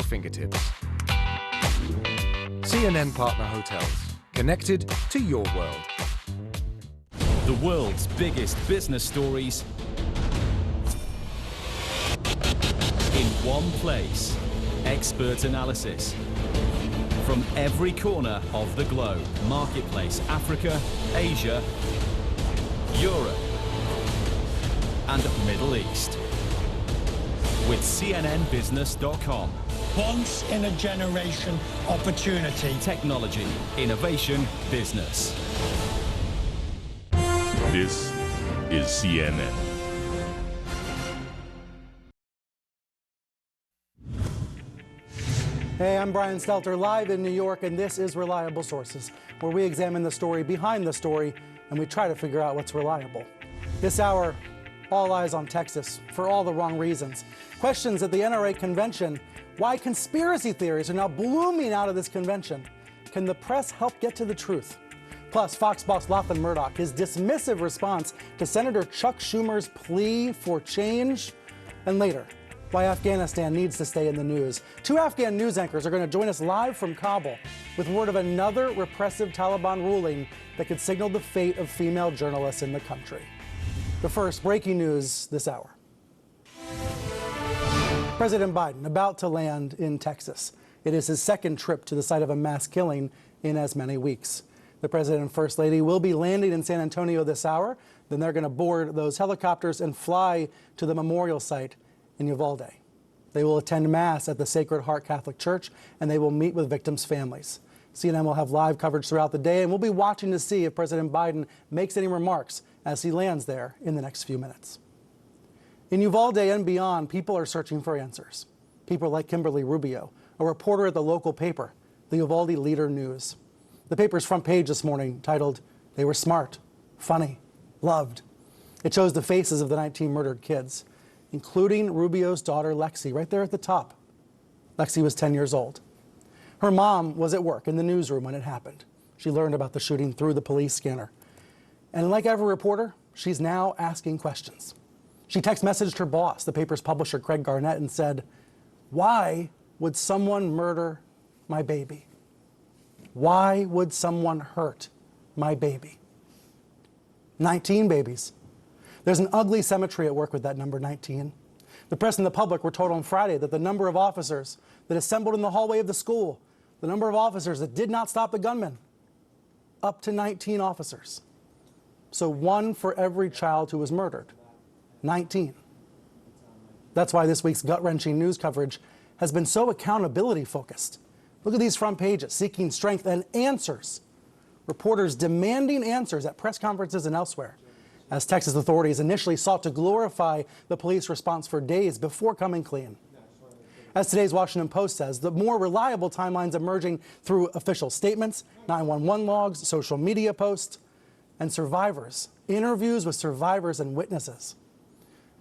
fingertips. CNN Partner Hotels. Connected to your world. The world's biggest business stories in one place. Expert analysis from every corner of the globe. Marketplace, Africa, Asia, Europe, and Middle East. With CNNBusiness.com. Once in a generation opportunity. Technology, innovation, business. This is CNN. Hey, I'm Brian Stelter, live in New York, and this is Reliable Sources, where we examine the story behind the story, and we try to figure out what's reliable. This hour, all eyes on Texas, for all the wrong reasons. Questions at the NRA convention, why conspiracy theories are now blooming out of this convention. Can the press help get to the truth? Plus, Fox boss Lachlan Murdoch, his dismissive response to Senator Chuck Schumer's plea for change. And later, why Afghanistan needs to stay in the news. Two Afghan news anchors are going to join us live from Kabul with word of another repressive Taliban ruling that could signal the fate of female journalists in the country. The first breaking news this hour. President Biden about to land in Texas. It is his second trip to the site of a mass killing in as many weeks. The President and First Lady will be landing in San Antonio this hour. Then they're going to board those helicopters and fly to the memorial site in Uvalde. They will attend Mass at the Sacred Heart Catholic Church, and they will meet with victims' families. CNN will have live coverage throughout the day, and we'll be watching to see if President Biden makes any remarks as he lands there in the next few minutes. In Uvalde and beyond, people are searching for answers. People like Kimberly Rubio, a reporter at the local paper, the Uvalde Leader News. The paper's front page this morning titled, "They were smart, funny, loved." It shows the faces of the 19 murdered kids, including Rubio's daughter, Lexi, right there at the top. Lexi was 10 years old. Her mom was at work in the newsroom when it happened. She learned about the shooting through the police scanner. And like every reporter, she's now asking questions. She text messaged her boss, the paper's publisher, Craig Garnett, and said, "Why would someone murder my baby? Why would someone hurt my baby?" 19 babies. There's an ugly symmetry at work with that number 19. The press and the public were told on Friday that the number of officers that assembled in the hallway of the school, the number of officers that did not stop the gunman, up to 19 officers. So one for every child who was murdered. 19. That's why this week's gut-wrenching news coverage has been so accountability focused. Look at these front pages, seeking strength and answers. Reporters demanding answers at press conferences and elsewhere, as Texas authorities initially sought to glorify the police response for days before coming clean. As today's Washington Post says, the more reliable timelines emerging through official statements, 911 logs, social media posts, and survivors, interviews with survivors and witnesses.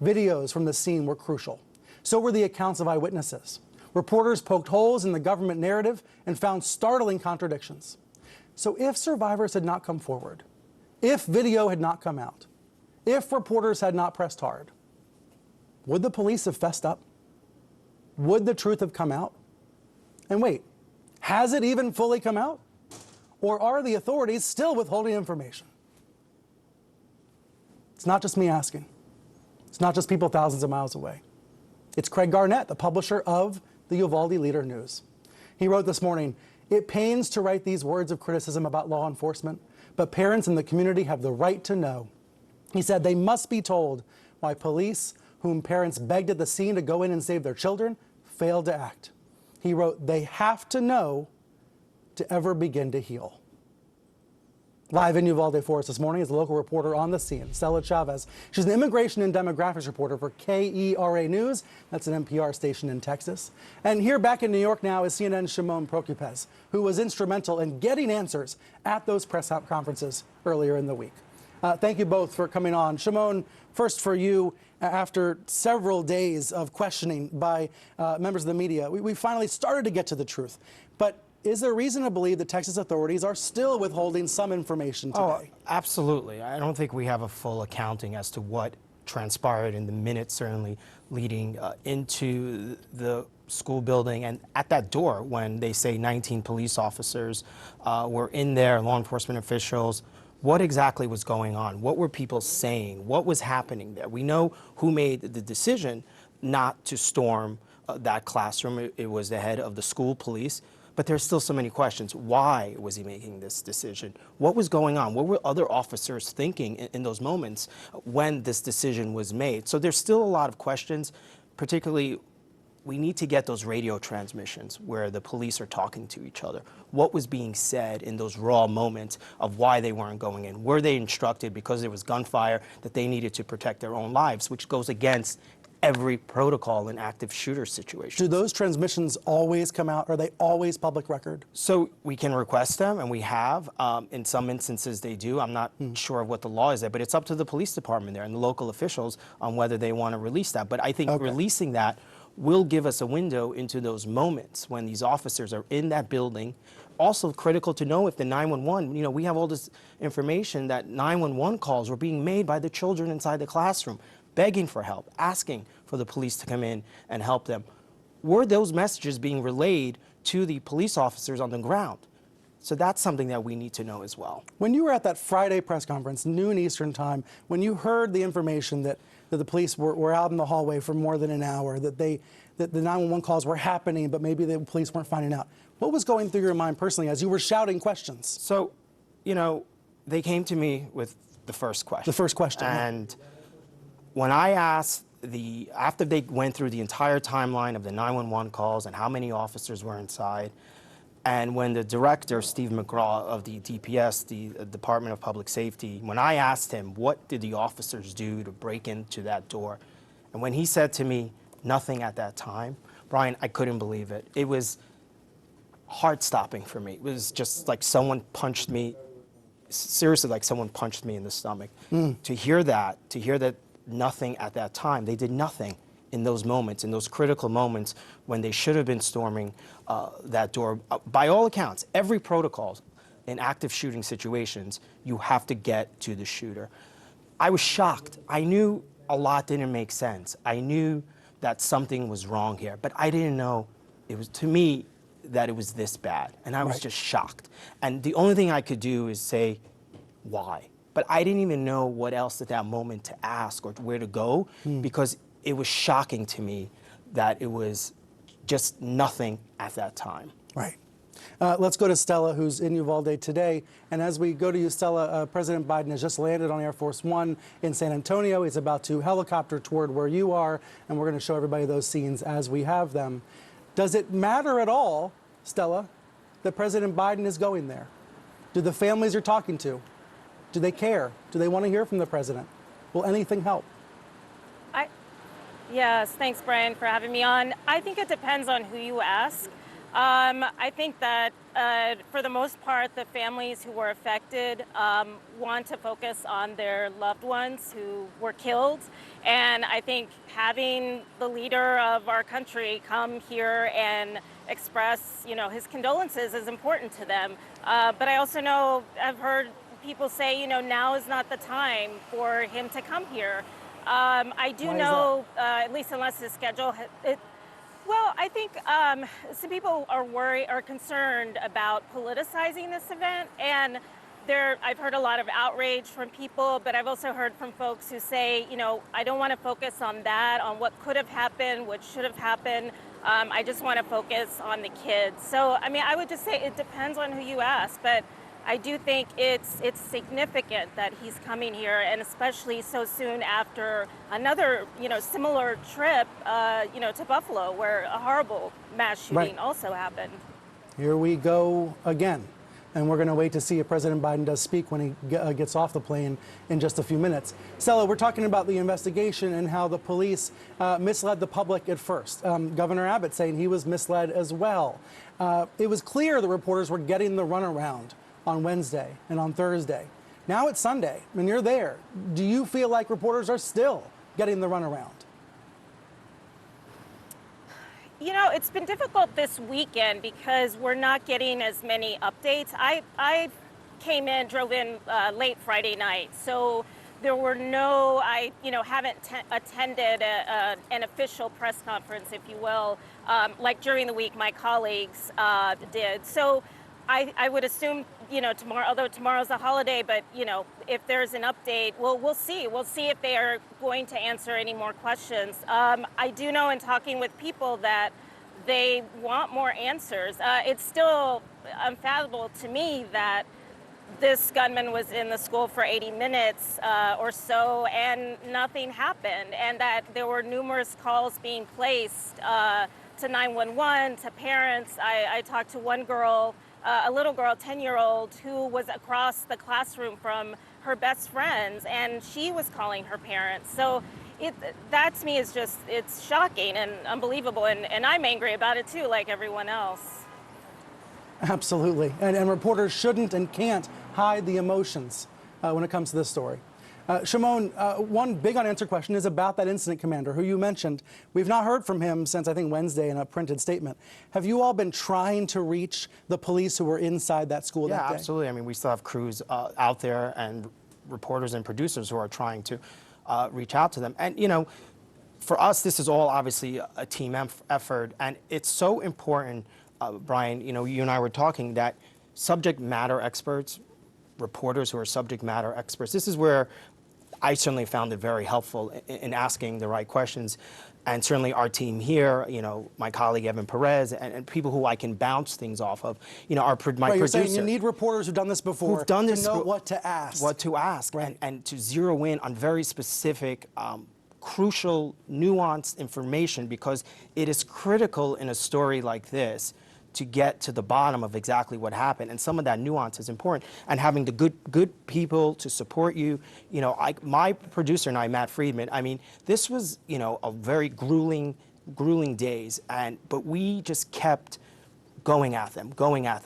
Videos from the scene were crucial. So were the accounts of eyewitnesses. Reporters poked holes in the government narrative and found startling contradictions. So if survivors had not come forward, if video had not come out, if reporters had not pressed hard, would the police have fessed up? Would the truth have come out? And wait, has it even fully come out? Or are the authorities still withholding information? It's not just me asking. It's not just people thousands of miles away. It's Craig Garnett, the publisher of the Uvalde Leader News. He wrote this morning, "It pains to write these words of criticism about law enforcement, but parents in the community have the right to know." He said they must be told why police, whom parents begged at the scene to go in and save their children, failed to act. He wrote, "They have to know to ever begin to heal." Live in Uvalde for us this morning is a local reporter on the scene, Stella Chavez. She's an immigration and demographics reporter for KERA News. That's an NPR station in Texas. And here back in New York now is CNN's Shimon Prokupecz, who was instrumental in getting answers at those press conferences earlier in the week. Thank you both for coming on. Shimon, first for you, after several days of questioning by members of the media, we finally started to get to the truth. But is there reason to believe that Texas authorities are still withholding some information today? Oh, absolutely. I don't think we have a full accounting as to what transpired in the minutes, certainly leading into the school building, and at that door, when they say 19 police officers were in there, law enforcement officials, what exactly was going on? What were people saying? What was happening there? We know who made the decision not to storm that classroom. It was the head of the school police. But there's still so many questions. Why was he making this decision? What was going on? What were other officers thinking in those moments when this decision was made? So there's still a lot of questions, particularly we need to get those radio transmissions where the police are talking to each other. What was being said in those raw moments of why they weren't going in? Were they instructed because there was gunfire that they needed to protect their own lives, which goes against every protocol in active shooter situations. Do those transmissions always come out? Are they always public record? So we can request them, and we have. In some instances they do. I'm not sure of what the law is there, but it's up to the police department there and the local officials on whether they want to release that. But I think releasing that will give us a window into those moments when these officers are in that building. Also critical to know if the 911, we have all this information that 911 calls were being made by the children inside the classroom, begging for help, asking for the police to come in and help them. Were those messages being relayed to the police officers on the ground? So that's something that we need to know as well. When you were at that Friday press conference, noon Eastern time, when you heard the information that the police were out in the hallway for more than an hour, that the 911 calls were happening, but maybe the police weren't finding out, what was going through your mind personally as you were shouting questions? So, they came to me with the first question. The first question. And when I asked after they went through the entire timeline of the 911 calls and how many officers were inside, and when the director, Steve McGraw of the DPS, the Department of Public Safety, when I asked him, what did the officers do to break into that door? And when he said to me, nothing at that time, Brian, I couldn't believe it. It was heart-stopping for me. It was just like someone punched me, seriously, like someone punched me in the stomach. To hear that nothing at that time. They did nothing in those moments, in those critical moments when they should have been storming that door. By all accounts, every protocol in active shooting situations, you have to get to the shooter. I was shocked. I knew a lot didn't make sense. I knew that something was wrong here, but I didn't know it was, to me, that it was this bad. And I was just shocked. And the only thing I could do is say, why? But I didn't even know what else at that moment to ask or where to go because it was shocking to me that it was just nothing at that time. Right. Let's go to Stella, who's in Uvalde today. And as we go to you, Stella, President Biden has just landed on Air Force One in San Antonio. He's about to helicopter toward where you are, and we're going to show everybody those scenes as we have them. Does it matter at all, Stella, that President Biden is going there? Do the families you're talking to, do they care? Do they want to hear from the president? Will anything help? Yes, thanks, Brian, for having me on. I think it depends on who you ask. I think that for the most part, the families who were affected want to focus on their loved ones who were killed. And I think having the leader of our country come here and express, his condolences is important to them. But I also know, I've heard people say, now is not the time for him to come here. I do know, at least unless his schedule, well, I think some people are concerned about politicizing this event, and I've heard a lot of outrage from people, but I've also heard from folks who say, I don't want to focus on that, on what could have happened, what should have happened. I just want to focus on the kids. So, I would just say it depends on who you ask, but I do think it's significant that he's coming here, and especially so soon after another, similar trip, to Buffalo, where a horrible mass shooting also happened. Here we go again. And we're going to wait to see if President Biden does speak when he gets off the plane in just a few minutes. Stella, we're talking about the investigation and how the police misled the public at first. Governor Abbott saying he was misled as well. It was clear the reporters were getting the runaround on Wednesday and on Thursday. Now it's Sunday, and you're there. Do you feel like reporters are still getting the runaround? It's been difficult this weekend because we're not getting as many updates. I drove in late Friday night, so there were no, I haven't attended an official press conference, if you will, like during the week my colleagues did. So I would assume, tomorrow, although tomorrow's a holiday, but, if there's an update, we'll see. We'll see if they are going to answer any more questions. I do know in talking with people that they want more answers. It's still unfathomable to me that this gunman was in the school for 80 minutes or so and nothing happened, and that there were numerous calls being placed to 911, to parents. I talked to one girl, a little girl, 10-year-old, who was across the classroom from her best friends, and she was calling her parents. So that to me is just, it's shocking and unbelievable, and I'm angry about it too, like everyone else. Absolutely. And reporters shouldn't and can't hide the emotions when it comes to this story. Shimon, one big unanswered question is about that incident commander who you mentioned. We've not heard from him since, I think, Wednesday in a printed statement. Have you all been trying to reach the police who were inside that school that day? Yeah, absolutely. I mean, we still have crews out there and reporters and producers who are trying to reach out to them. And, for us, this is all obviously a team effort. And it's so important, Brian, you and I were talking, that subject matter experts, reporters who are subject matter experts, this is where I certainly found it very helpful in asking the right questions. And certainly our team here, my colleague Evan Perez, and people who I can bounce things off of, my producer. You're saying you need reporters who've done this before, to know what to ask. What to ask, right. and to zero in on very specific, crucial, nuanced information, because it is critical in a story like this to get to the bottom of exactly what happened, and some of that nuance is important. And having the good people to support you, my producer and I, Matt Friedman. I mean, this was a very grueling days, but we just kept going at them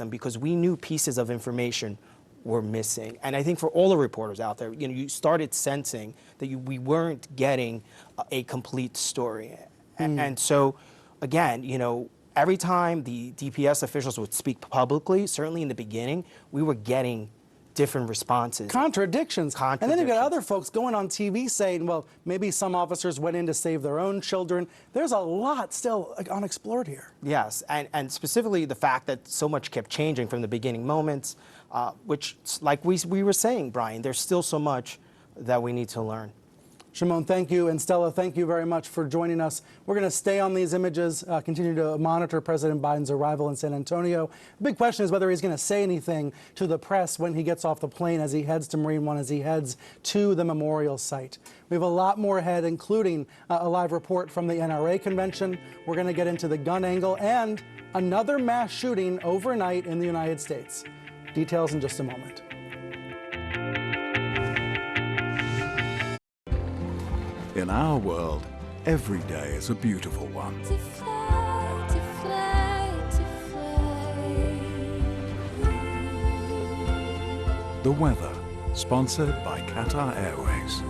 because we knew pieces of information were missing. And I think for all the reporters out there, you started sensing that we weren't getting a complete story, and so again, every time the DPS officials would speak publicly, certainly in the beginning, we were getting different responses. Contradictions. And then you've got other folks going on TV saying, well, maybe some officers went in to save their own children. There's a lot still unexplored here. Yes, and specifically the fact that so much kept changing from the beginning moments, which, like we were saying, Brian, there's still so much that we need to learn. Shimon, thank you. And Stella, thank you very much for joining us. We're going to stay on these images, continue to monitor President Biden's arrival in San Antonio. The big question is whether he's going to say anything to the press when he gets off the plane, as he heads to Marine One, as he heads to the memorial site. We have a lot more ahead, including a live report from the NRA convention. We're going to get into the gun angle and another mass shooting overnight in the United States. Details in just a moment. In our world, every day is a beautiful one. To fly, to fly, to fly. The weather, sponsored by Qatar Airways.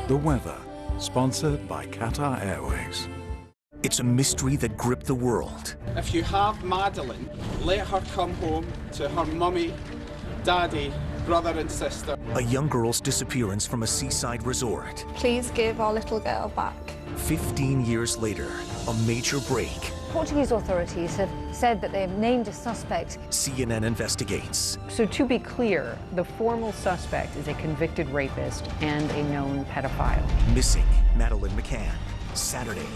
The weather, sponsored by Qatar Airways. It's a mystery that gripped the world. If you have Madeleine, let her come home to her mummy, daddy, brother and sister. A young girl's disappearance from a seaside resort. Please give our little girl back. 15 years later, a major break. Portuguese authorities have said that they have named a suspect. CNN investigates. So to be clear, the formal suspect is a convicted rapist and a known pedophile. Missing Madeleine McCann, Saturday.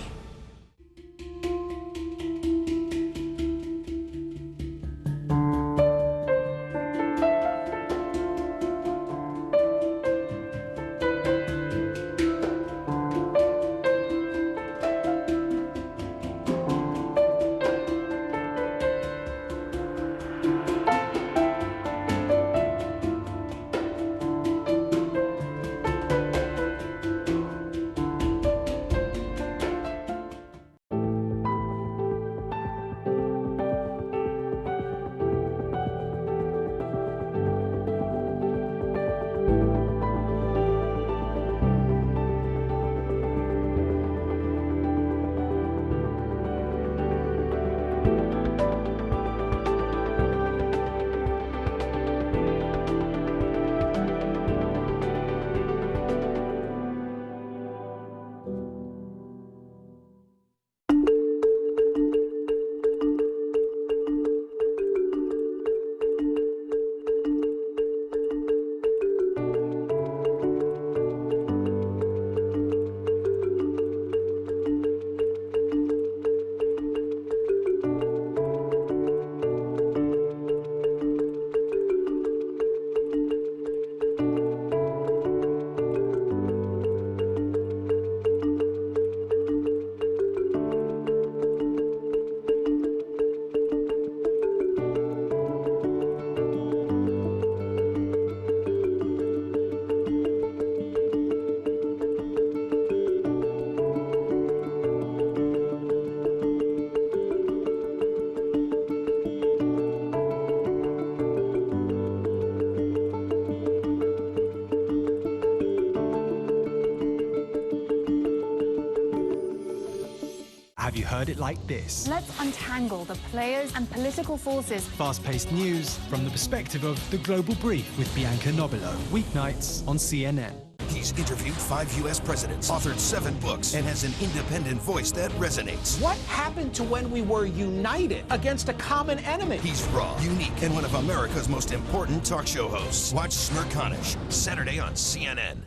heard it like this. Let's untangle the players and political forces. Fast-paced news from the perspective of The Global Brief with Bianca Nobilo. Weeknights on CNN. He's interviewed 5 U.S. presidents, authored 7 books, and has an independent voice that resonates. What happened to when we were united against a common enemy? He's raw, unique, and one of America's most important talk show hosts. Watch Smirconish, Saturday on CNN.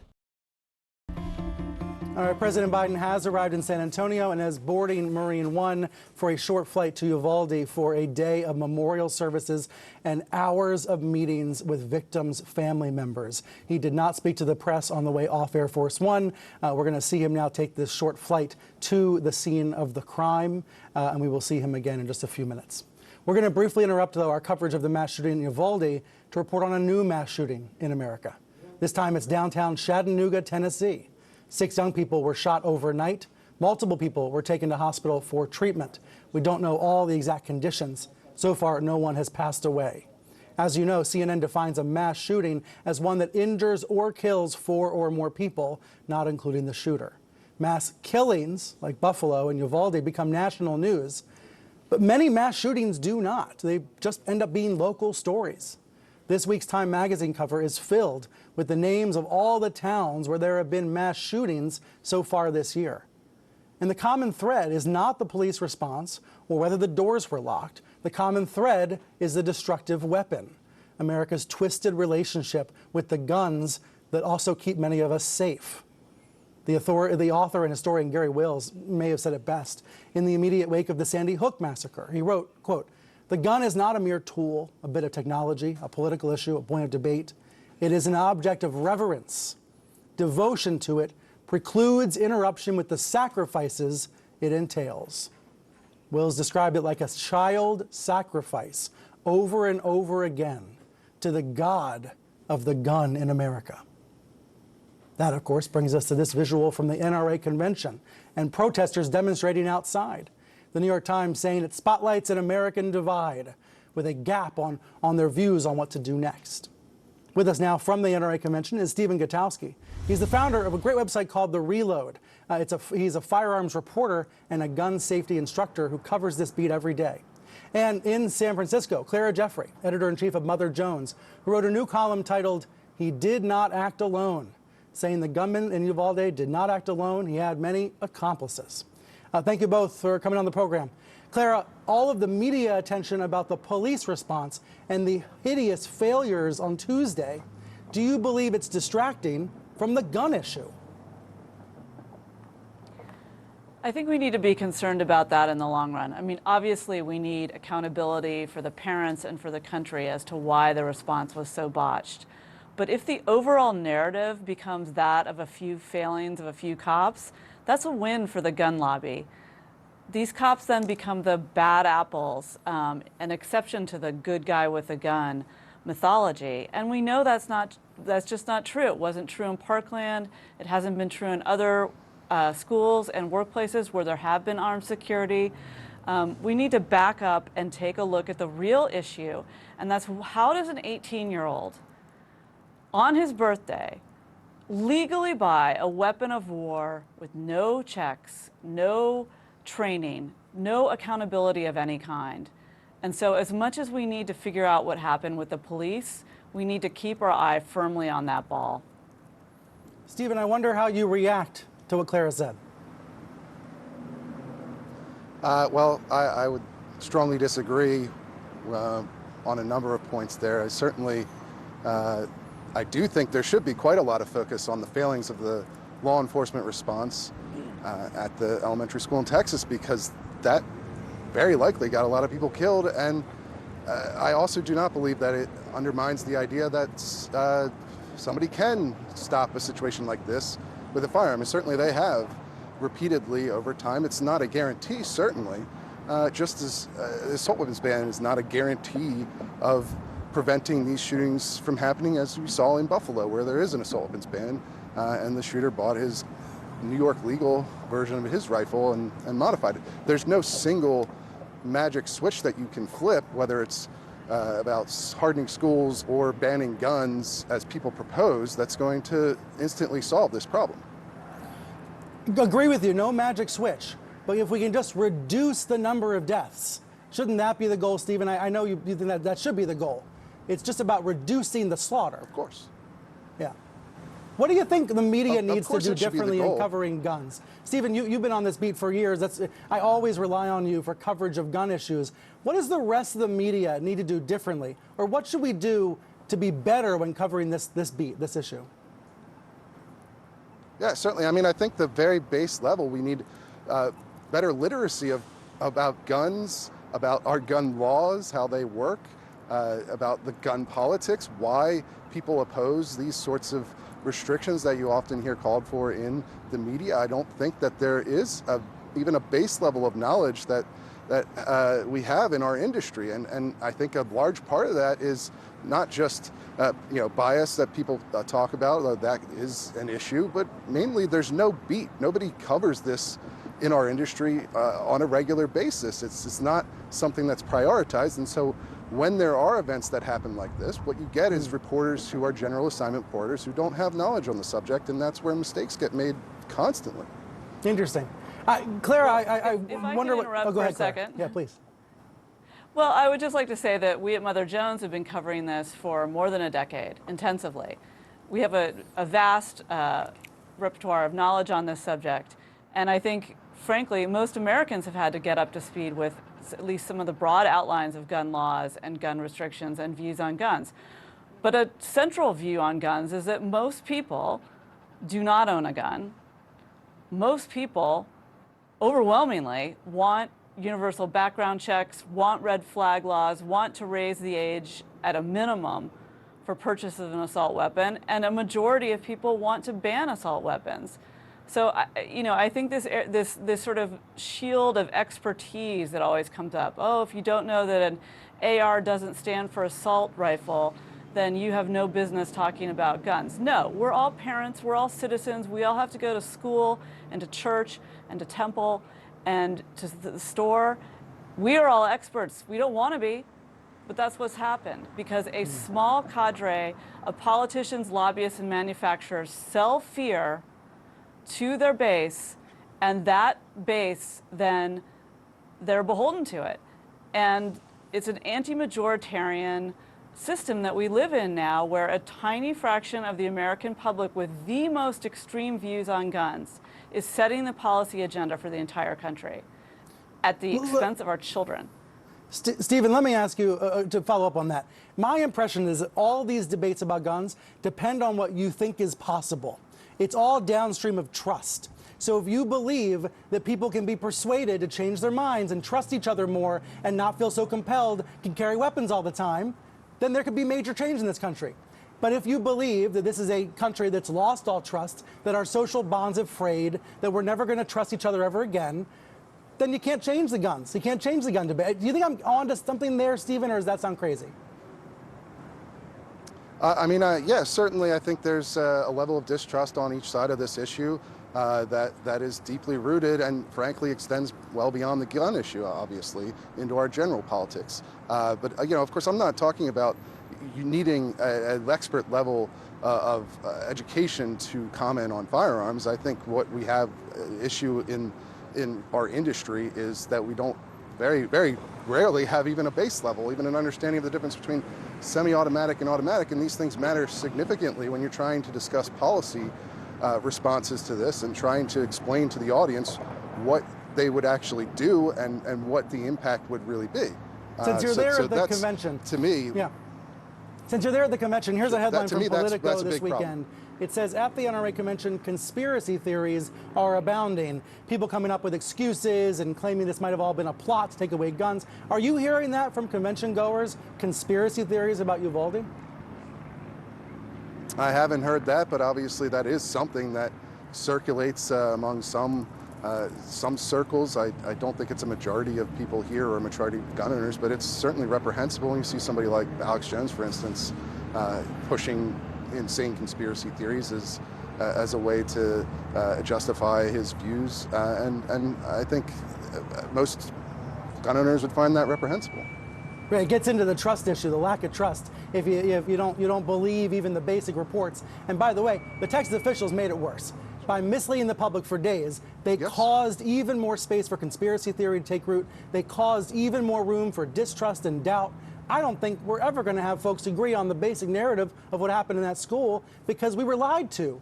All right, President Biden has arrived in San Antonio and is boarding Marine One for a short flight to Uvalde for a day of memorial services and hours of meetings with victims' family members. He did not speak to the press on the way off Air Force One. We're going to see him now take this short flight to the scene of the crime, and we will see him again in just a few minutes. We're going to briefly interrupt, though, our coverage of the mass shooting in Uvalde to report on a new mass shooting in America. This time it's downtown Chattanooga, Tennessee. 6 young people were shot overnight. Multiple people were taken to hospital for treatment. We don't know all the exact conditions. So far, no one has passed away. As you know, CNN defines a mass shooting as one that injures or kills 4 or more people, not including the shooter. Mass killings, like Buffalo and Uvalde, become national news. But many mass shootings do not. They just end up being local stories. This week's Time magazine cover is filled with the names of all the towns where there have been mass shootings so far this year. And the common thread is not the police response or whether the doors were locked. The common thread is the destructive weapon, America's twisted relationship with the guns that also keep many of us safe. The author and historian Gary Wills may have said it best. In the immediate wake of the Sandy Hook massacre, he wrote, quote, "The gun is not a mere tool, a bit of technology, a political issue, a point of debate. It is an object of reverence. Devotion to it precludes interruption with the sacrifices it entails." Wills described it like a child sacrifice over and over again to the God of the gun in America. That, of course, brings us to this visual from the NRA convention and protesters demonstrating outside. The New York Times saying it spotlights an American divide with a gap on their views on what to do next. With us now from the NRA convention is Stephen Gutowski. He's the founder of a great website called The Reload. He's a firearms reporter and a gun safety instructor who covers this beat every day. And in San Francisco, Clara Jeffrey, editor-in-chief of Mother Jones, who wrote a new column titled, "He Did Not Act Alone," saying the gunman in Uvalde did not act alone. He had many accomplices. Thank you both for coming on the program. Clara, all of the media attention about the police response and the hideous failures on Tuesday, do you believe it's distracting from the gun issue? I think we need to be concerned about that in the long run. I mean, obviously we need accountability for the parents and for the country as to why the response was so botched. But if the overall narrative becomes that of a few failings of a few cops, that's a win for the gun lobby. These cops then become the bad apples, an exception to the good guy with a gun mythology. And we know that's just not true. It wasn't true in Parkland. It hasn't been true in other schools and workplaces where there have been armed security. We need to back up and take a look at the real issue. And that's, how does an 18-year-old on his birthday legally buy a weapon of war with no checks, no training, no accountability of any kind? And so as much as we need to figure out what happened with the police, we need to keep our eye firmly on that ball. Stephen, I wonder how you react to what Clara said. Well, I would strongly disagree on a number of points there. I certainly I do think there should be quite a lot of focus on the failings of the law enforcement response at the elementary school in Texas, because that very likely got a lot of people killed. And I also do not believe that it undermines the idea that somebody can stop a situation like this with a firearm. And certainly they have repeatedly over time. It's not a guarantee, certainly, just as the assault weapons ban is not a guarantee of preventing these shootings from happening, as we saw in Buffalo, where there is an assault weapons ban, and the shooter bought his New York legal version of his rifle and modified it. There's no single magic switch that you can flip, whether it's about hardening schools or banning guns, as people propose, that's going to instantly solve this problem. Agree with you, no magic switch. But if we can just reduce the number of deaths, shouldn't that be the goal, Stephen? I know you think that should be the goal. It's just about reducing the slaughter. Of course. Yeah. What do you think the media needs to course do it should be the differently in goal. covering guns? Stephen, you've been on this beat for years. I always rely on you for coverage of gun issues. What does the rest of the media need to do differently? Or what should we do to be better when covering this issue? Yeah, certainly. I mean, I think the very base level, we need better literacy about guns, about our gun laws, how they work, about the gun politics, why people oppose these sorts of restrictions that you often hear called for in the media. I don't think that there is even a base level of knowledge that we have in our industry, and I think a large part of that is not just bias that people talk about, though that is an issue, but mainly there's no beat. Nobody covers this in our industry on a regular basis. It's not something that's prioritized, and so when there are events that happen like this, what you get is reporters who are general assignment reporters who don't have knowledge on the subject, and that's where mistakes get made constantly. Interesting. Claire, I wonder what... interrupt Oh, go for ahead, a Claire. second. Yeah, please. Well, I would just like to say that we at Mother Jones have been covering this for more than a decade, intensively. We have a vast repertoire of knowledge on this subject, and I think, frankly, most Americans have had to get up to speed with at least some of the broad outlines of gun laws and gun restrictions and views on guns. But a central view on guns is that most people do not own a gun. Most people, overwhelmingly, want universal background checks, want red flag laws, want to raise the age at a minimum for purchase of an assault weapon, and a majority of people want to ban assault weapons. So, I think this sort of shield of expertise that always comes up. Oh, if you don't know that an AR doesn't stand for assault rifle, then you have no business talking about guns. No, we're all parents, we're all citizens, we all have to go to school and to church and to temple and to the store. We are all experts. We don't want to be, but that's what's happened because a small cadre of politicians, lobbyists, and manufacturers sell fear to their base, and that base, then they're beholden to it. And it's an anti-majoritarian system that we live in now, where a tiny fraction of the American public with the most extreme views on guns is setting the policy agenda for the entire country at the expense of our children. Stephen, let me ask you to follow up on that. My impression is that all these debates about guns depend on what you think is possible. It's all downstream of trust. So if you believe that people can be persuaded to change their minds and trust each other more and not feel so compelled to carry weapons all the time, then there could be major change in this country. But if you believe that this is a country that's lost all trust, that our social bonds have frayed, that we're never going to trust each other ever again, then you can't change the guns. You can't change the gun debate. Do you think I'm on to something there, Stephen, or does that sound crazy? Yeah, certainly I think there's a level of distrust on each side of this issue that is deeply rooted and frankly extends well beyond the gun issue, obviously, into our general politics. But of course, I'm not talking about you needing an expert level of education to comment on firearms. I think what we have issue in our industry is that we don't very, very rarely have even a base level, even an understanding of the difference between semi-automatic and automatic, and these things matter significantly when you're trying to discuss policy responses to this and trying to explain to the audience what they would actually do and what the impact would really be. Since you're there at the convention. To me. Yeah. Since you're there at the convention, here's a headline from Politico that's a this big weekend. problem. It says, at the NRA convention, conspiracy theories are abounding. People coming up with excuses and claiming this might have all been a plot to take away guns. Are you hearing that from convention goers? Conspiracy theories about Uvalde? I haven't heard that, but obviously that is something that circulates among some circles. I don't think it's a majority of people here or a majority of gun owners, but it's certainly reprehensible when you see somebody like Alex Jones, for instance, pushing insane conspiracy theories as a way to justify his views, and I think most gun owners would find that reprehensible. Right, it gets into the trust issue, the lack of trust. If you don't believe even the basic reports. And by the way, the Texas officials made it worse. by misleading the public for days, they caused even more space for conspiracy theory to take root. They caused even more room for distrust and doubt. I don't think we're ever going to have folks agree on the basic narrative of what happened in that school because we were lied to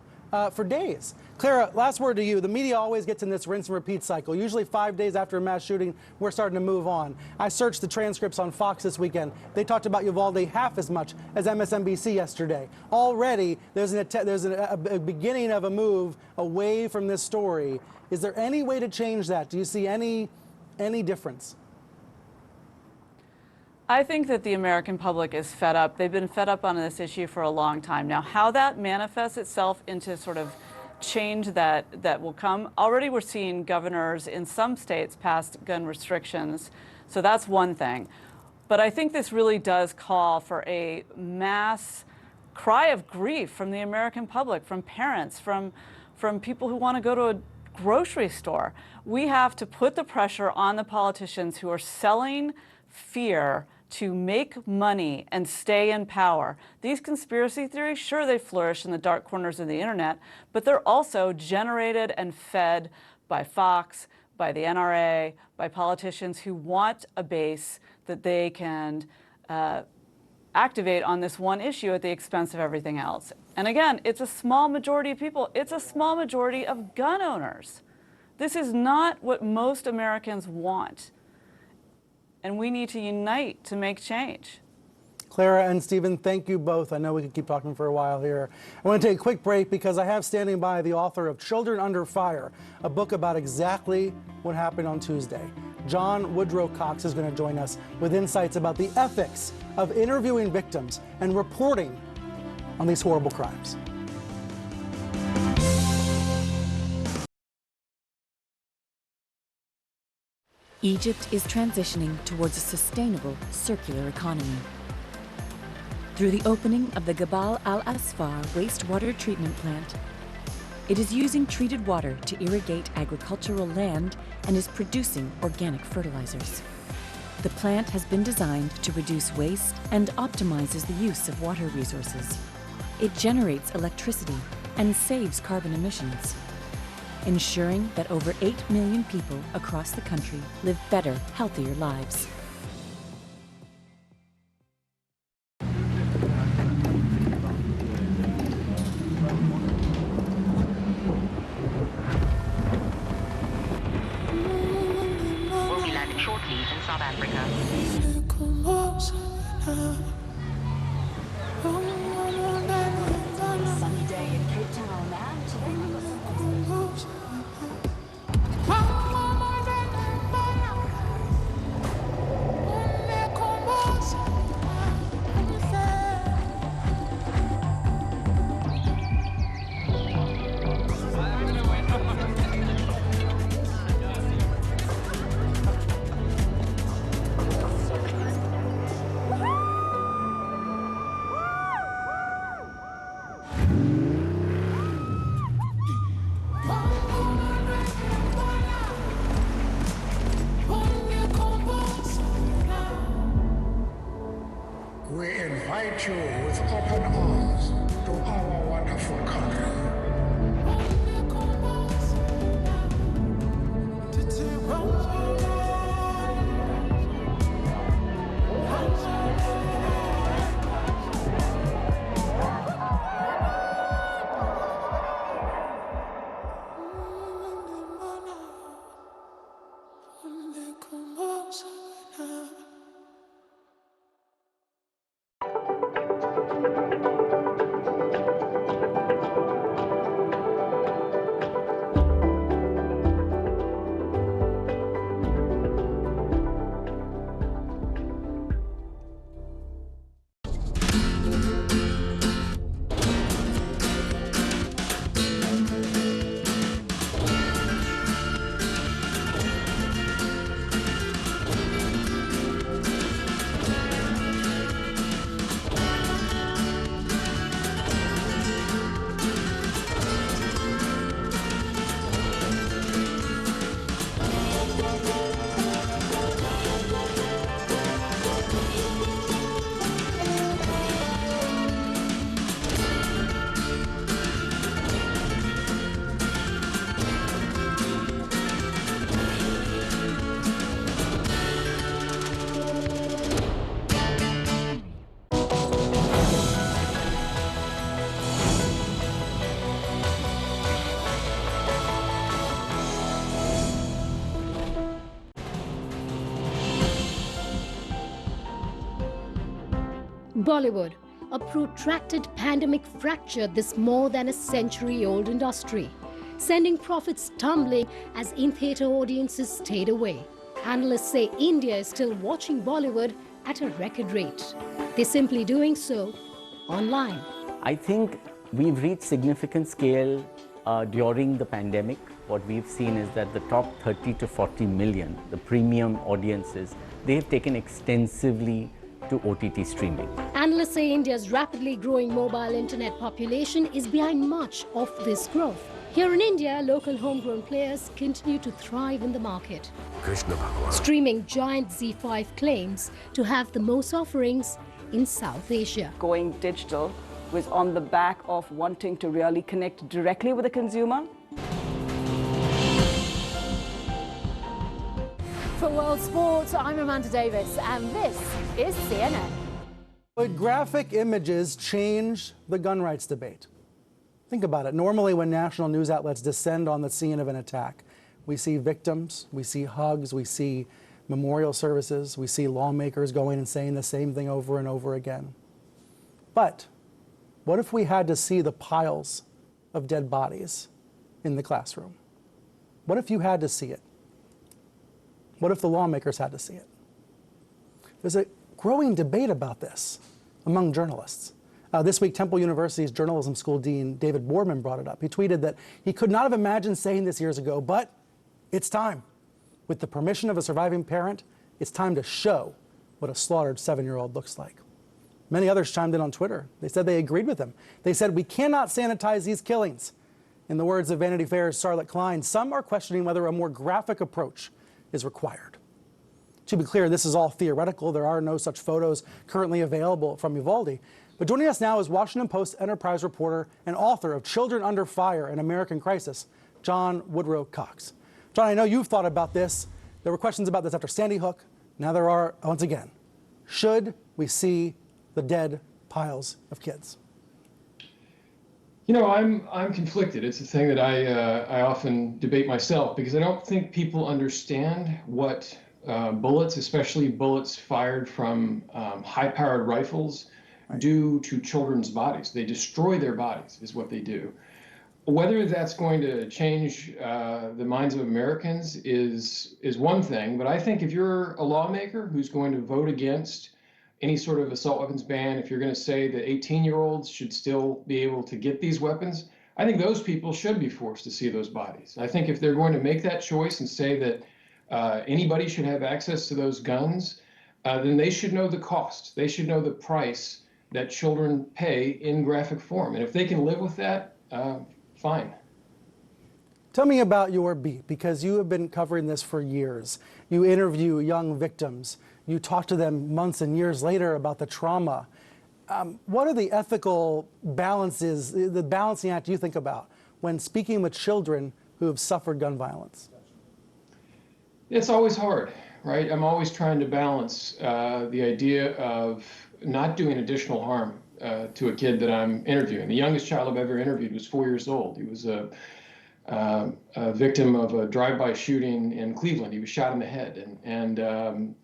for days. Clara, last word to you. The media always gets in this rinse and repeat cycle. Usually 5 days after a mass shooting, we're starting to move on. I searched the transcripts on Fox this weekend. They talked about Uvalde half as much as MSNBC yesterday. Already, there's a beginning of a move away from this story. Is there any way to change that? Do you see any difference? I think that the American public is fed up. They've been fed up on this issue for a long time. Now, how that manifests itself into sort of change that will come, already we're seeing governors in some states pass gun restrictions, so that's one thing. But I think this really does call for a mass cry of grief from the American public, from parents, from people who want to go to a grocery store. We have to put the pressure on the politicians who are selling fear to make money and stay in power. These conspiracy theories, sure, they flourish in the dark corners of the internet, but they're also generated and fed by Fox, by the NRA, by politicians who want a base that they can activate on this one issue at the expense of everything else. And again, it's a small majority of people. It's a small majority of gun owners. This is not what most Americans want. And we need to unite to make change. Clara and Stephen, thank you both. I know we could keep talking for a while here. I want to take a quick break because I have standing by the author of Children Under Fire, a book about exactly what happened on Tuesday. John Woodrow Cox is going to join us with insights about the ethics of interviewing victims and reporting on these horrible crimes. Egypt is transitioning towards a sustainable, circular economy. Through the opening of the Gabal al-Asfar wastewater treatment plant, it is using treated water to irrigate agricultural land and is producing organic fertilizers. The plant has been designed to reduce waste and optimizes the use of water resources. It generates electricity and saves carbon emissions, ensuring that over 8 million people across the country live better, healthier lives. We'll be landing shortly in South Africa. Sunny day in Cape Town, man. We invite you with open arms to our wonderful country. Bollywood, a protracted pandemic fractured this more than a century-old industry, sending profits tumbling as in-theatre audiences stayed away. Analysts say India is still watching Bollywood at a record rate. They're simply doing so online. I think we've reached significant scale during the pandemic. What we've seen is that the top 30 to 40 million, the premium audiences, they have taken extensively to OTT streaming. Analysts say India's rapidly growing mobile internet population is behind much of this growth. Here in India, local homegrown players continue to thrive in the market. Streaming giant Z5 claims to have the most offerings in South Asia. Going digital was on the back of wanting to really connect directly with the consumer. For World Sports, I'm Amanda Davis, and this is CNN. Would graphic images change the gun rights debate? Think about it. Normally, when national news outlets descend on the scene of an attack, we see victims, we see hugs, we see memorial services, we see lawmakers going and saying the same thing over and over again. But what if we had to see the piles of dead bodies in the classroom? What if you had to see it? What if the lawmakers had to see it? There's a growing debate about this among journalists. This week, Temple University's journalism school dean, David Boorman, brought it up. He tweeted that he could not have imagined saying this years ago, but it's time. With the permission of a surviving parent, it's time to show what a slaughtered 7-year-old looks like. Many others chimed in on Twitter. They said they agreed with him. They said, we cannot sanitize these killings. In the words of Vanity Fair's Charlotte Klein, some are questioning whether a more graphic approach is required. To be clear, this is all theoretical. There are no such photos currently available from Uvalde. But joining us now is Washington Post Enterprise reporter and author of Children Under Fire, An American Crisis, John Woodrow Cox. John, I know you've thought about this. There were questions about this after Sandy Hook. Now there are, once again. Should we see the dead piles of kids? You know, I'm conflicted. It's a thing that I often debate myself because I don't think people understand what bullets, especially bullets fired from high-powered rifles, do to children's bodies. They destroy their bodies, is what they do. Whether that's going to change the minds of Americans is one thing, but I think if you're a lawmaker who's going to vote against any sort of assault weapons ban, if you're going to say that 18-year-olds should still be able to get these weapons, I think those people should be forced to see those bodies. I think if they're going to make that choice and say that anybody should have access to those guns, then they should know the cost. They should know the price that children pay in graphic form. And if they can live with that, fine. Tell me about your beat, because you have been covering this for years. You interview young victims. You talk to them months and years later about the trauma. What are the ethical balances, the balancing act you think about when speaking with children who have suffered gun violence? It's always hard, right? I'm always trying to balance the idea of not doing additional harm to a kid that I'm interviewing. The youngest child I've ever interviewed was 4 years old. He was a victim of a drive-by shooting in Cleveland. He was shot in the head, and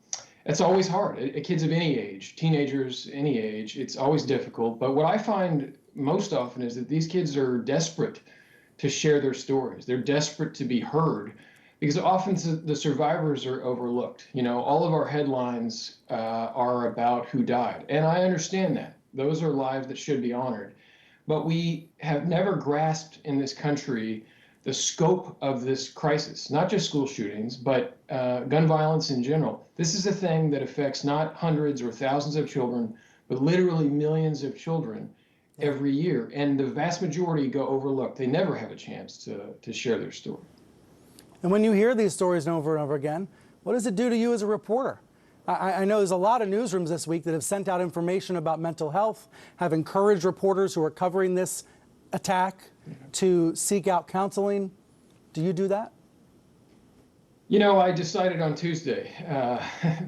it's always hard. Kids of any age, teenagers, any age, it's always difficult. But what I find most often is that these kids are desperate to share their stories. They're desperate to be heard because often the survivors are overlooked. You know, all of our headlines are about who died, and I understand that. Those are lives that should be honored. But we have never grasped in this country the scope of this crisis, not just school shootings, but gun violence in general. This is a thing that affects not hundreds or thousands of children, but literally millions of children every year. And the vast majority go overlooked. They never have a chance to share their story. And when you hear these stories over and over again, what does it do to you as a reporter? I know there's a lot of newsrooms this week that have sent out information about mental health, have encouraged reporters who are covering this attack to seek out counseling. Do you do that? You know, I decided on Tuesday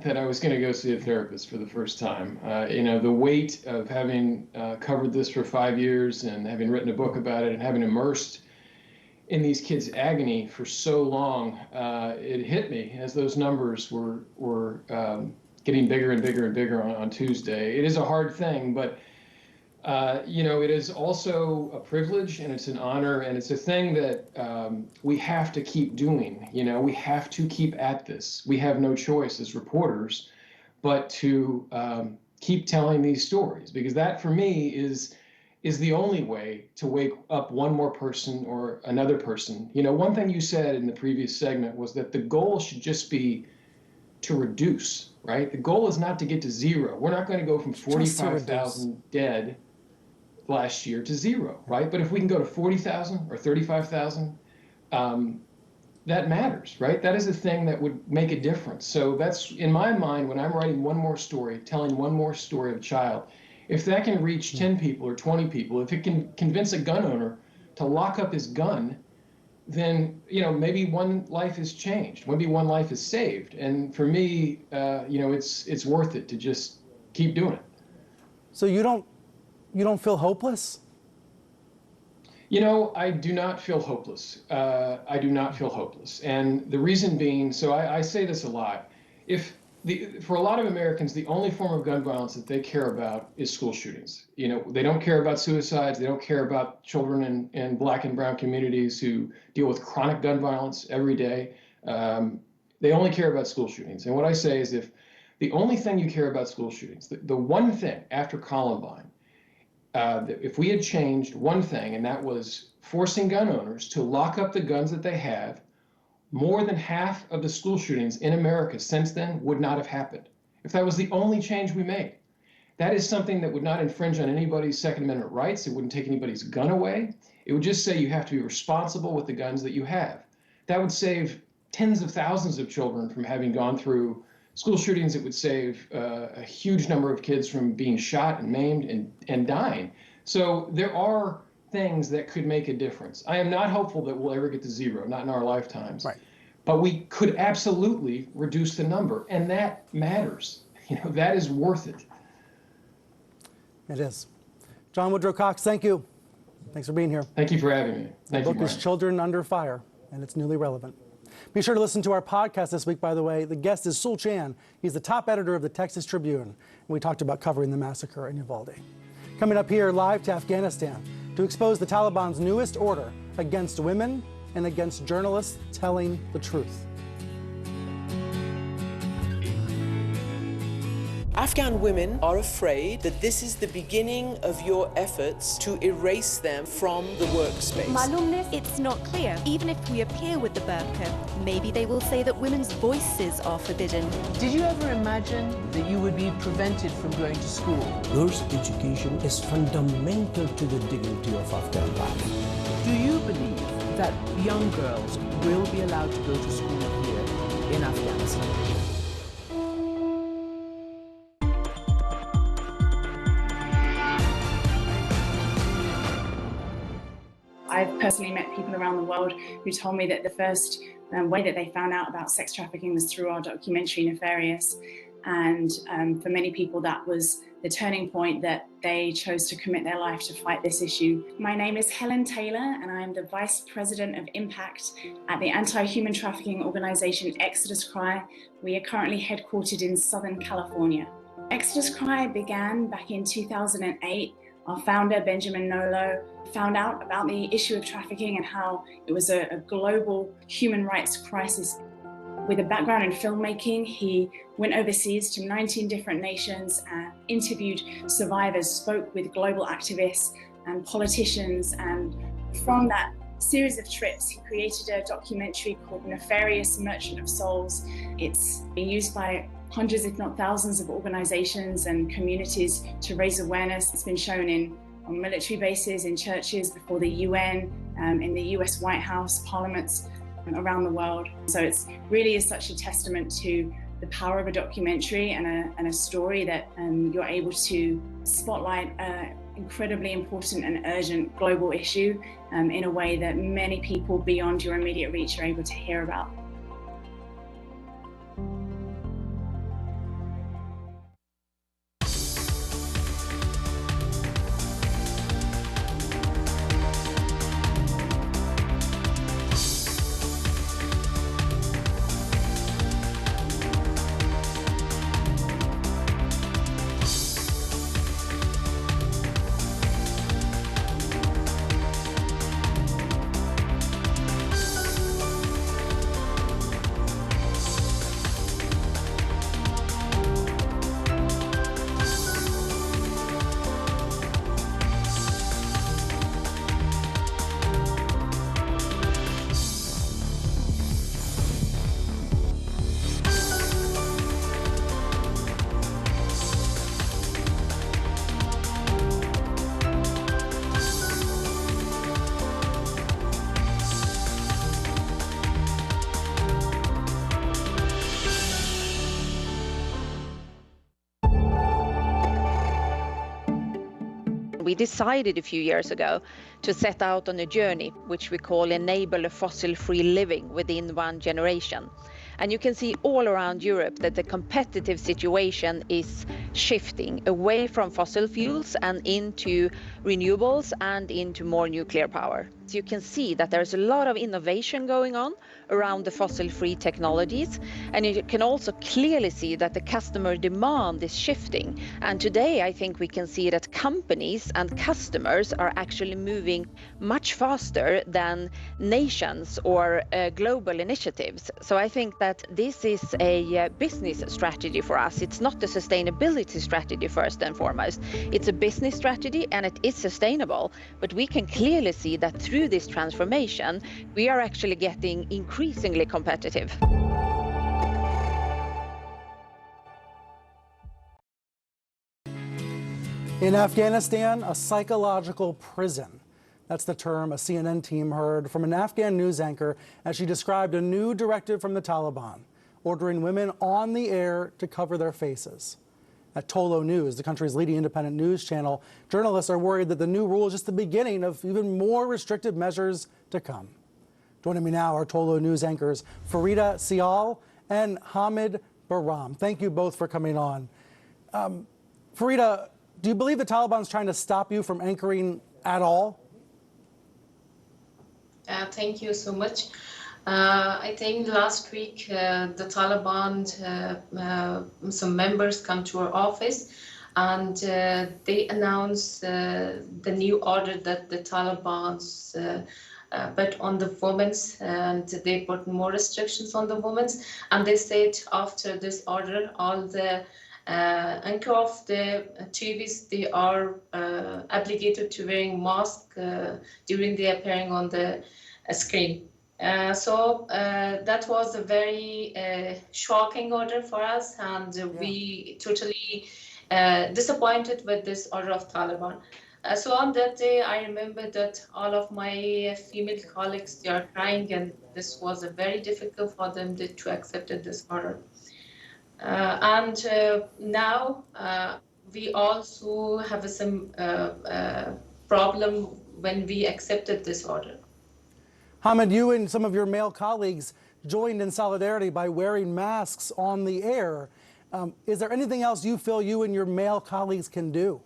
that I was going to go see a therapist for the first time. You know, the weight of having covered this for 5 years and having written a book about it and having immersed in these kids' agony for so long, it hit me as those numbers were getting bigger and bigger and bigger on Tuesday. It is a hard thing, but it is also a privilege and it's an honor and it's a thing that we have to keep doing. We have to keep at this. We have no choice as reporters but to keep telling these stories, because that for me is the only way to wake up one more person or another person. One thing you said in the previous segment was that the goal should just be to reduce, right? The goal is not to get to zero. We're not going to go from 45,000 dead last year to zero, right? But if we can go to 40,000 or 35,000, that matters, right? That is a thing that would make a difference. So that's, in my mind, when I'm writing one more story, telling one more story of a child, if that can reach 10 people or 20 people, if it can convince a gun owner to lock up his gun, then maybe one life is changed, maybe one life is saved. And for me, it's worth it to just keep doing it. So you don't feel hopeless? I do not feel hopeless. I do not feel hopeless. And the reason being, so I say this a lot, for a lot of Americans, the only form of gun violence that they care about is school shootings. They don't care about suicides. They don't care about children in Black and brown communities who deal with chronic gun violence every day. They only care about school shootings. And what I say is, if the only thing you care about school shootings, the one thing after Columbine, if we had changed one thing, and that was forcing gun owners to lock up the guns that they have, more than half of the school shootings in America since then would not have happened. If that was the only change we made, that is something that would not infringe on anybody's Second Amendment rights. It wouldn't take anybody's gun away. It would just say you have to be responsible with the guns that you have. That would save tens of thousands of children from having gone through school shootings. It would save a huge number of kids from being shot and maimed and dying. So there are things that could make a difference. I am not hopeful that we'll ever get to zero, not in our lifetimes. Right. But we could absolutely reduce the number, and that matters. That is worth it. It is. John Woodrow Cox, thank you. Thanks for being here. Thank you for having me. Thank you, The book is Brian. Children Under Fire, and it's newly relevant. Be sure to listen to our podcast this week, by the way. The guest is Sul Chan. He's the top editor of the Texas Tribune. And we talked about covering the massacre in Uvalde. Coming up here, live to Afghanistan, to expose the Taliban's newest order against women and against journalists telling the truth. Afghan women are afraid that this is the beginning of your efforts to erase them from the workspace. It's not clear. Even if we appear with the burqa, maybe they will say that women's voices are forbidden. Did you ever imagine that you would be prevented from going to school? Girls' education is fundamental to the dignity of Afghan life. Do you believe that young girls will be allowed to go to school here in Afghanistan? I've personally met people around the world who told me that the first way that they found out about sex trafficking was through our documentary Nefarious. And for many people, that was the turning point that they chose to commit their life to fight this issue. My name is Helen Taylor, and I am the Vice President of Impact at the anti-human trafficking organization Exodus Cry. We are currently headquartered in Southern California. Exodus Cry began back in 2008. Our founder, Benjamin Nolo, found out about the issue of trafficking and how it was a global human rights crisis. With a background in filmmaking, he went overseas to 19 different nations and interviewed survivors, spoke with global activists and politicians, and from that series of trips, he created a documentary called Nefarious Merchant of Souls. It's been used by hundreds, if not thousands, of organizations and communities to raise awareness. It's been shown on military bases, in churches, before the UN, in the US White House, parliaments around the world. So it really is such a testament to the power of a documentary and a story that you're able to spotlight an incredibly important and urgent global issue in a way that many people beyond your immediate reach are able to hear about. we decided a few years ago to set out on a journey which we call Enable a Fossil-Free Living Within One Generation. And you can see all around Europe that the competitive situation is shifting away from fossil fuels and into renewables and into more nuclear power. So you can see that there's a lot of innovation going on around the fossil-free technologies, and you can also clearly see that the customer demand is shifting. And today I think we can see that companies and customers are actually moving much faster than nations or global initiatives. So I think that this is a business strategy for us. It's not a sustainability strategy first and foremost. It's a business strategy and it is sustainable. But we can clearly see that through this transformation, we are actually getting increasingly competitive. In Afghanistan, a psychological prison. That's the term a CNN team heard from an Afghan news anchor as she described a new directive from the Taliban, ordering women on the air to cover their faces. At Tolo News, the country's leading independent news channel, journalists are worried that the new rule is just the beginning of even more restrictive measures to come. Joining me now are Tolo News anchors Farida Sial and Hamid Bahram. Thank you both for coming on. Farida, do you believe the Taliban's trying to stop you from anchoring at all? Thank you so much. I think last week the Taliban, some members come to our office and they announced the new order that the Taliban's put on the women's, and they put more restrictions on the women's. And they said after this order, all the anchor of the TVs, they are obligated to wearing mask during the appearing on the screen. So that was a very shocking order for us, and we totally disappointed with this order of Taliban. So on that day, I remember that all of my female colleagues, they are crying, and this was very difficult for them to accept this order. And now we also have some problem when we accepted this order. Hamid, you and some of your male colleagues joined in solidarity by wearing masks on the air. Is there anything else you feel you and your male colleagues can do?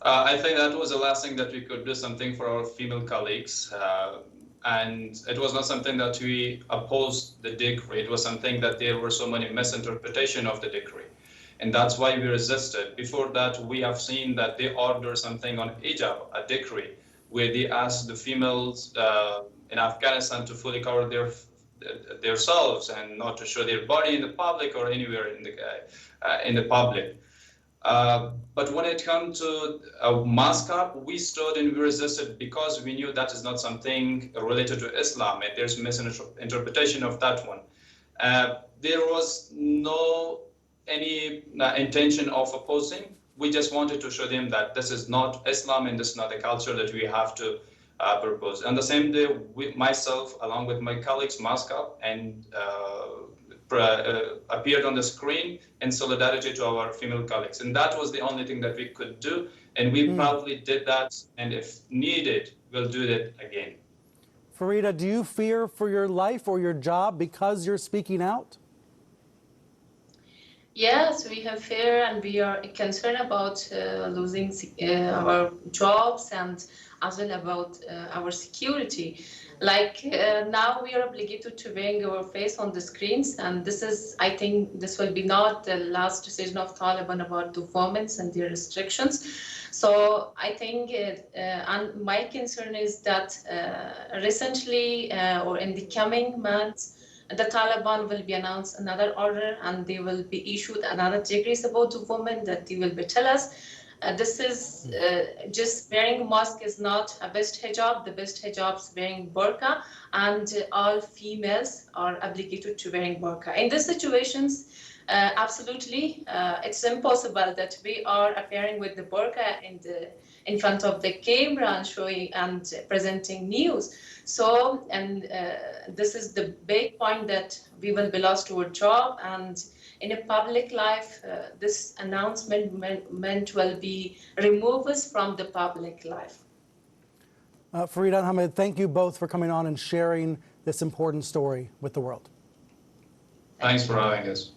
I think that was the last thing that we could do, something for our female colleagues. And it was not something that we opposed the decree. It was something that there were so many misinterpretations of the decree. And that's why we resisted. Before that, we have seen that they ordered something on hijab, a decree, where they asked the females in Afghanistan to fully cover themselves and not to show their body in the public or anywhere in the public. But when it comes to a mask up, we stood and we resisted because we knew that is not something related to Islam, and there's misinterpretation of that one. There was no any intention of opposing. We just wanted to show them that this is not Islam and this is not the culture that we have to propose. And the same day, myself, along with my colleagues, masked up and appeared on the screen in solidarity to our female colleagues. And that was the only thing that we could do. And we proudly did that. And if needed, we'll do that again. Farida, do you fear for your life or your job because you're speaking out? Yes, we have fear and we are concerned about losing our jobs and as well about our security. Like now we are obligated to wearing our face on the screens, and this is, I think this will be not the last decision of Taliban about the women and their restrictions. So I think, and my concern is that recently or in the coming months, the Taliban will be announced another order and they will be issued another decrees about the women that they will be tell us. This is just wearing a mask is not a best hijab. The best hijab is wearing burqa, and all females are obligated to wearing burqa. In these situations, absolutely, it's impossible that we are appearing with the burqa in front of the camera and showing and presenting news. So, and this is the big point that we will be lost to our job, and in a public life, this announcement meant will be remove us from the public life. Fareed and Ahmed, thank you both for coming on and sharing this important story with the world. Thanks for having us.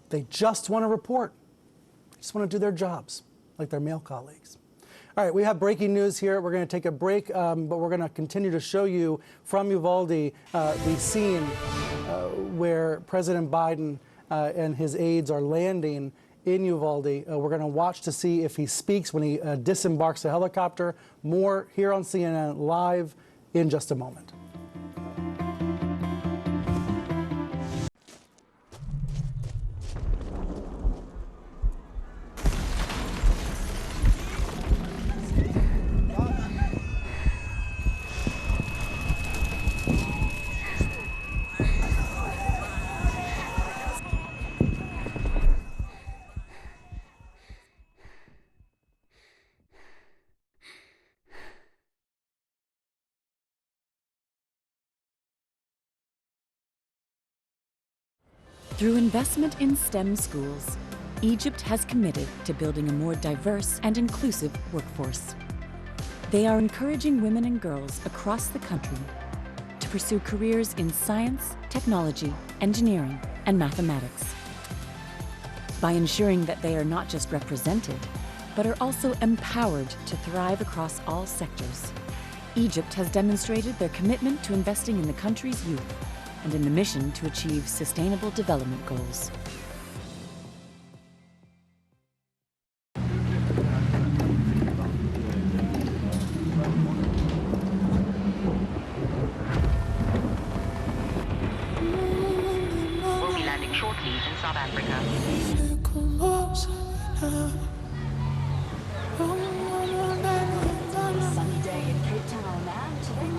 They just want to report. They just want to do their jobs like their male colleagues. All right, we have breaking news here. We're going to take a break, but we're going to continue to show you from Uvalde the scene where President Biden and his aides are landing in Uvalde. We're going to watch to see if he speaks when he disembarks the helicopter. More here on CNN Live in just a moment. Through investment in STEM schools, Egypt has committed to building a more diverse and inclusive workforce. They are encouraging women and girls across the country to pursue careers in science, technology, engineering, and mathematics. By ensuring that they are not just represented, but are also empowered to thrive across all sectors, Egypt has demonstrated their commitment to investing in the country's youth and in the mission to achieve sustainable development goals. We'll be landing shortly in South Africa. Sunny day in Cape Town and today.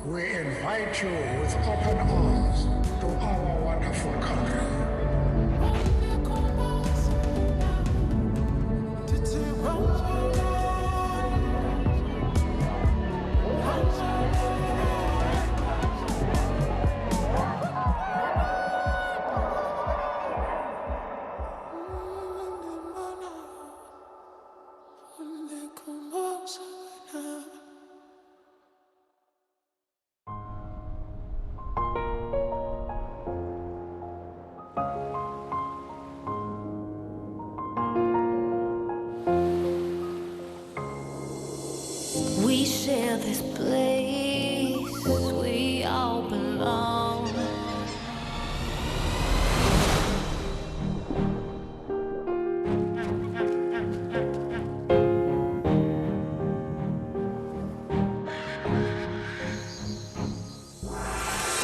We invite you with open arms to our wonderful country. We share this place, we all belong.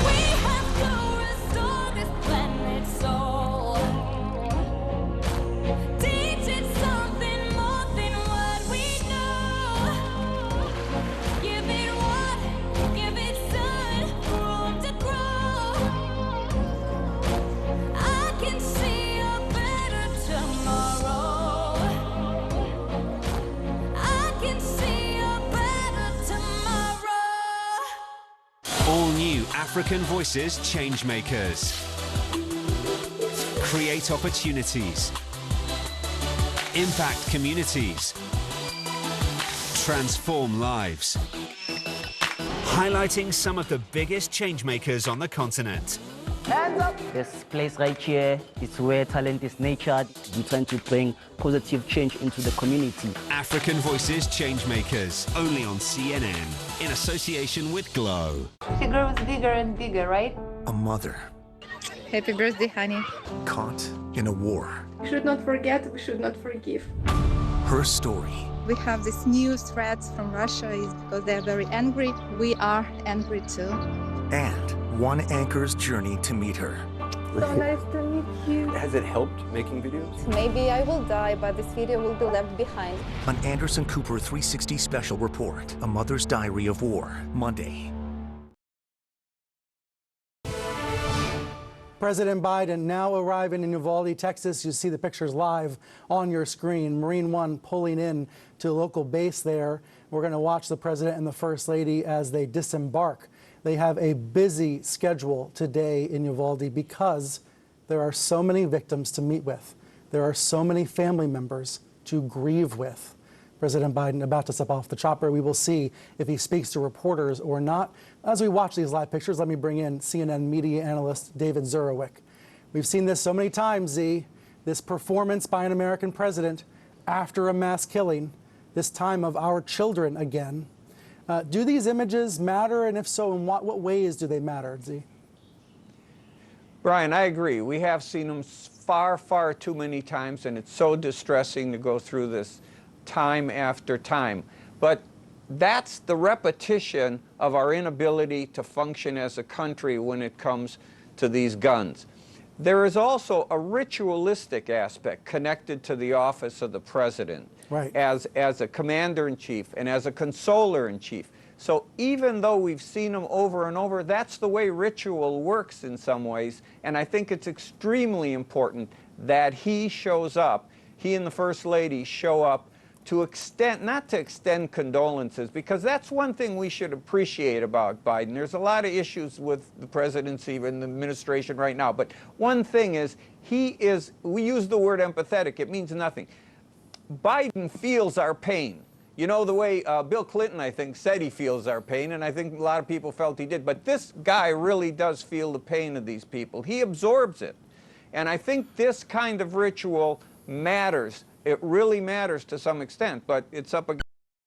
We have to restore this planet's soul. Teach it something more than what we know. Give it water, give it sun, room to grow. I can see a better tomorrow. I can see a better tomorrow. All new African Voices Changemakers. Create opportunities. Impact communities. Transform lives. Highlighting some of the biggest changemakers on the continent. Hands up! This place right here is where talent is nurtured. We're trying to bring positive change into the community. African Voices Changemakers, only on CNN, in association with Glow. She grows bigger and bigger, right? A mother Happy birthday, honey. caught in a war We should not forget, we should not forgive. her story. We have these new threats from Russia is because they're very angry. We are angry too. And one anchor's journey to meet her. So nice to meet you. Has it helped making videos? Maybe I will die, but this video will be left behind. An Anderson Cooper 360 special report, A Mother's Diary of War, Monday. President Biden now arriving in Uvalde, Texas. You see the pictures live on your screen. Marine One pulling in to a local base there. We're going to watch the president and the first lady as they disembark. They have a busy schedule today in Uvalde because there are so many victims to meet with. There are so many family members to grieve with. President Biden about to step off the chopper. We will see if he speaks to reporters or not. As we watch these live pictures, let me bring in CNN media analyst David Zurowick. We've seen this so many times, Z, this performance by an American president after a mass killing, this time of our children again. Do these images matter, and if so, in what ways do they matter, Z? Brian, I agree. We have seen them far, far too many times, and it's so distressing to go through this time after time. But that's the repetition of our inability to function as a country when it comes to these guns. There is also a ritualistic aspect connected to the office of the president, right, as a commander-in-chief and as a consoler-in-chief. So even though we've seen them over and over, that's the way ritual works in some ways, and I think it's extremely important that he shows up, he and the First Lady show up to extend, not to extend condolences, because that's one thing we should appreciate about Biden. There's a lot of issues with the presidency and the administration right now, but one thing is, we use the word empathetic, it means nothing. Biden feels our pain. You know, the way Bill Clinton, I think, said he feels our pain, and I think a lot of people felt he did, but this guy really does feel the pain of these people. He absorbs it. And I think this kind of ritual matters. It really matters to some extent, but it's up against